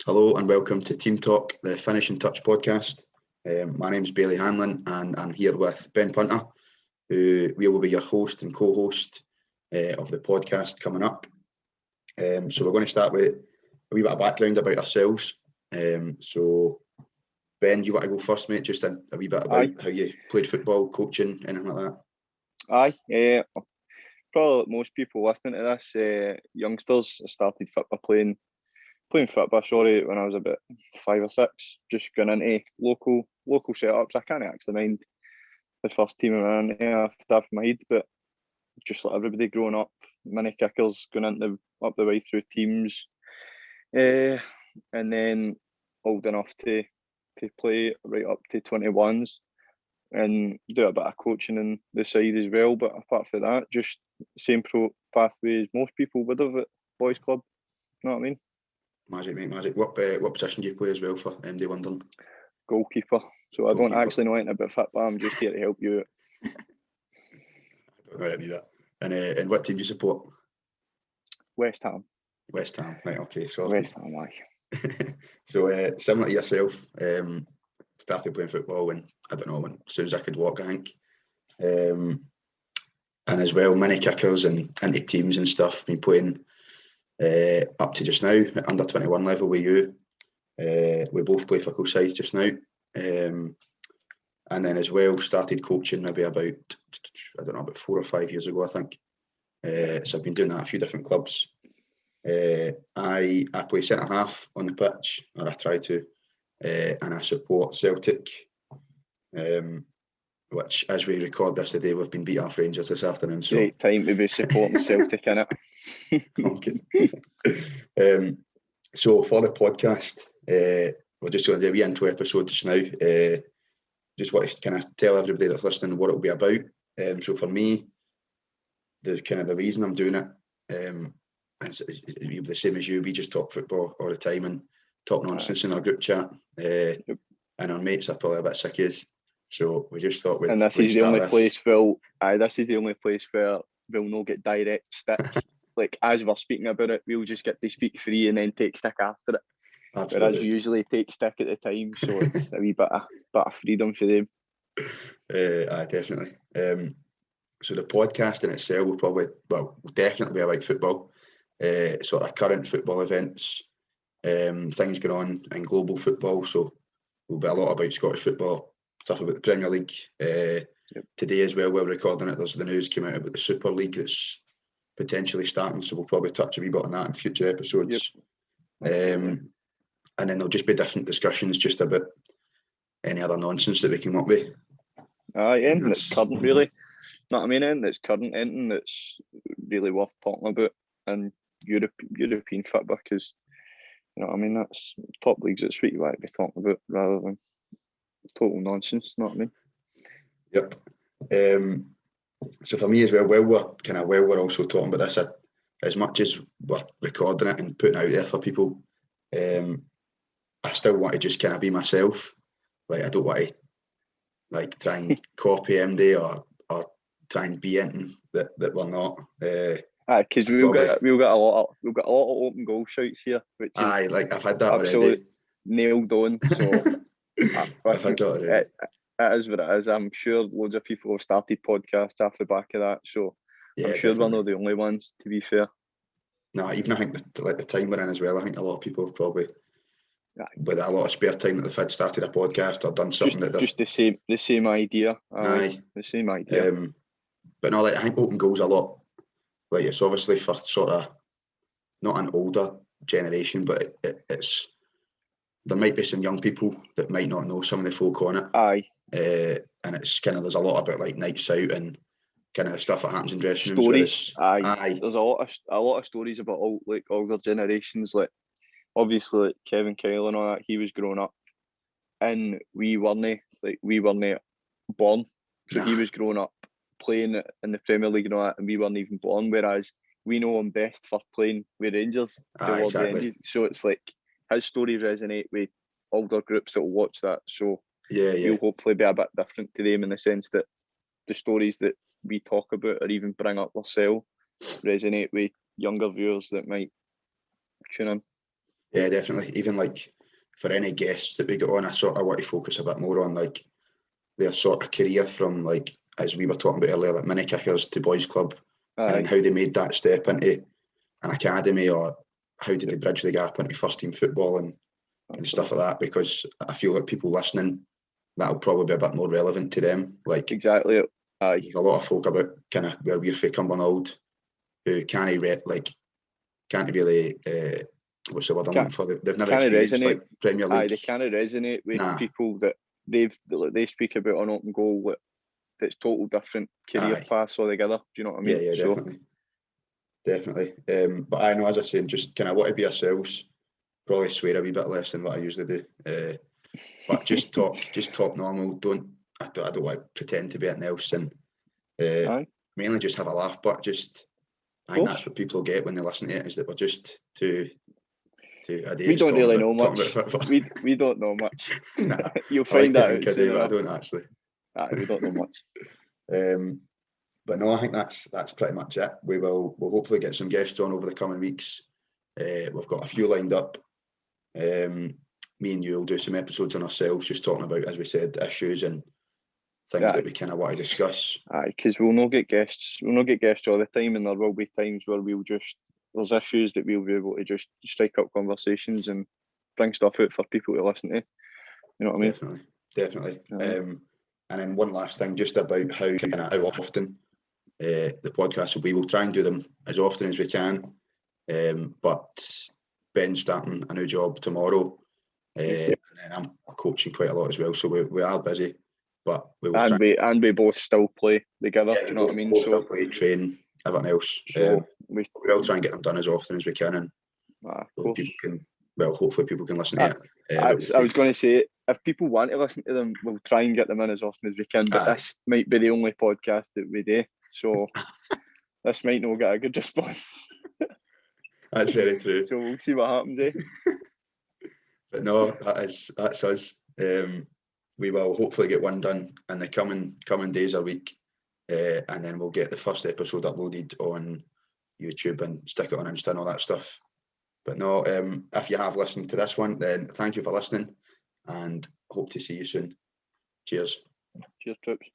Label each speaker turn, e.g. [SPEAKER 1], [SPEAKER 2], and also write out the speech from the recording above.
[SPEAKER 1] Hello and welcome to Team Talk, the Finishing Touch podcast. My name is Bailey Hanlon and I'm here with Ben Punter, who will be your host and co-host of the podcast coming up. So we're going to start with a wee bit of background about ourselves. So Ben, you want to go first, mate? Just a wee bit about how you played football, coaching, anything like
[SPEAKER 2] that? Probably like most people listening to this, youngsters, I started football playing football, when I was about 5 or 6, just going into local setups. I can't actually mind the first team I ran into off the top of my head, but just like everybody growing up, mini kickers going into up the way through teams, and then old enough to play right up to 21s and do a bit of coaching on the side as well. But apart from that, just same pathway as most people would have at boys club. You know what I mean?
[SPEAKER 1] Magic, mate, magic. What position do you play as well for MD London?
[SPEAKER 2] Goalkeeper. So I don't actually know anything about football. I'm just here to help you out.
[SPEAKER 1] I don't know any of that. And what team do you support?
[SPEAKER 2] West Ham.
[SPEAKER 1] West Ham, right? Okay, so
[SPEAKER 2] West Ham, aye.
[SPEAKER 1] So similar to yourself, started playing football when as soon as I could walk, I think. And as well, mini kickers and into teams and stuff. Been playing up to just now at under 21 level with you. We both play for Kilsyth just now. And then as well started coaching maybe about 4 or 5 years ago, I think. So I've been doing that at a few different clubs. I play centre half on the pitch, or I try to, and I support Celtic, which as we record this today, we've been beat off Rangers this afternoon. So
[SPEAKER 2] great time to be supporting Celtic, innit?
[SPEAKER 1] Okay. So for the podcast, we're just going to do a wee intro episode just now. Just want to kind of tell everybody that's listening what it'll be about. So for me, the reason I'm doing it is the same as you. We just talk football all the time and talk nonsense in our group chat. And our mates are probably a bit sick of us. So we just thought
[SPEAKER 2] and this is the only place where we'll not get direct stick. Like as we're speaking about it, we'll just get to speak free and then take stick after it.
[SPEAKER 1] Absolutely.
[SPEAKER 2] Whereas we usually take stick at the time, so it's a wee bit of freedom for them.
[SPEAKER 1] Aye, definitely. So the podcast in itself will definitely be about football, sort of current football events, things going on in global football. So we'll be a lot about Scottish football, stuff about the Premier League. Today as well, we're recording it. There's the news came out about the Super League that's potentially starting. So we'll probably touch a wee bit on that in future episodes. And then there'll just be different discussions just about any other nonsense that we come up with.
[SPEAKER 2] Anything that's current, really. Know what I mean? Anything that's current, anything that's really worth talking about in European football, because you know what I mean, that's top leagues. That's what you like to be talking about rather than total nonsense. Know what I mean?
[SPEAKER 1] Yep. So for me as well, we're also talking about this as much as we're recording it and putting it out there for people. I still want to just kind of be myself. Like I don't want to like try and copy MD or try and be anything that we're not.
[SPEAKER 2] Because we've got a lot of open goal shouts here, which is
[SPEAKER 1] like I've had that
[SPEAKER 2] absolutely nailed on. So
[SPEAKER 1] I've had that already.
[SPEAKER 2] It is what it is. I'm sure loads of people have started podcasts off the back of that, so
[SPEAKER 1] yeah,
[SPEAKER 2] I'm sure
[SPEAKER 1] definitely.
[SPEAKER 2] we're not the only ones, to be fair.
[SPEAKER 1] No, even I think the time we're in as well, I think a lot of people have probably with a lot of spare time that they've had started a podcast or done something
[SPEAKER 2] just the same idea.
[SPEAKER 1] Aye.
[SPEAKER 2] The same idea.
[SPEAKER 1] But no, like I think open goal's a lot. Like it's obviously for sort of not an older generation, but it's there might be some young people that might not know some of the folk on it.
[SPEAKER 2] Aye.
[SPEAKER 1] And it's kind of there's a lot about like nights out and kind of stuff that happens in dressing rooms.
[SPEAKER 2] Stories. Aye. There's a lot of stories about older generations. Like obviously like Kevin Kyle and all that. He was growing up, and we weren't born. So he was growing up playing in the Premier League and all that, and we weren't even born. Whereas we know him best for playing with Rangers towards the end. So it's like his stories resonate with older groups that will watch that. So you'll hopefully be a bit different to them in the sense that the stories that we talk about or even bring up ourselves resonate with younger viewers that might tune in.
[SPEAKER 1] Yeah, definitely. Even like for any guests that we get on, I sort of want to focus a bit more on like their sort of career from like, as we were talking about earlier, like mini kickers to boys club, and then how they made that step into an academy, or how did they bridge the gap into first team football and stuff like that, because I feel like people listening, that'll probably be a bit more relevant to them. Like
[SPEAKER 2] exactly.
[SPEAKER 1] There's a lot of folk about kind of where we're from Cumbernauld who can't really what's the word I'm looking for? They've never experienced
[SPEAKER 2] resonate.
[SPEAKER 1] like Premier League.
[SPEAKER 2] They can't resonate with people that they speak about on Open Goal. That's total different career paths altogether. Do you know what I mean?
[SPEAKER 1] Yeah, definitely. But I know, as I said, just kind of want to be ourselves. Probably swear a wee bit less than what I usually do. But just talk normal. I don't want to pretend to be anything else, and mainly just have a laugh. But I think that's what people get when they listen to it, is that we're just two idiots.
[SPEAKER 2] We don't really know much. We don't know much.
[SPEAKER 1] Nah,
[SPEAKER 2] You'll find that out
[SPEAKER 1] soon. I don't actually.
[SPEAKER 2] We don't know much.
[SPEAKER 1] But no, I think that's pretty much it. We'll hopefully get some guests on over the coming weeks. We've got a few lined up. Me and you will do some episodes on ourselves, just talking about, as we said, issues and things that we kind of want to discuss.
[SPEAKER 2] Because we'll not get guests. We'll not get guests all the time, and there will be times where there's issues that we'll be able to just strike up conversations and bring stuff out for people to listen to. You know what I mean?
[SPEAKER 1] Definitely. And then one last thing, just about how often the podcast we will try and do them as often as we can. But Ben's starting a new job tomorrow, and I'm coaching quite a lot as well, so we are busy. But we will
[SPEAKER 2] we both still play together. Do you know what I mean?
[SPEAKER 1] So play, train, everything else.
[SPEAKER 2] So
[SPEAKER 1] we'll try and get them done as often as we can, and hopefully people can listen to it.
[SPEAKER 2] I was going to say, if people want to listen to them, we'll try and get them in as often as we can. But this might be the only podcast that we do, so this might not get a good response.
[SPEAKER 1] That's very true.
[SPEAKER 2] So we'll see what happens,
[SPEAKER 1] But no, that's us. We will hopefully get one done in the coming days or week, and then we'll get the first episode uploaded on YouTube and stick it on Insta and all that stuff. But no, if you have listened to this one, then thank you for listening, and hope to see you soon. Cheers.
[SPEAKER 2] Cheers, troops.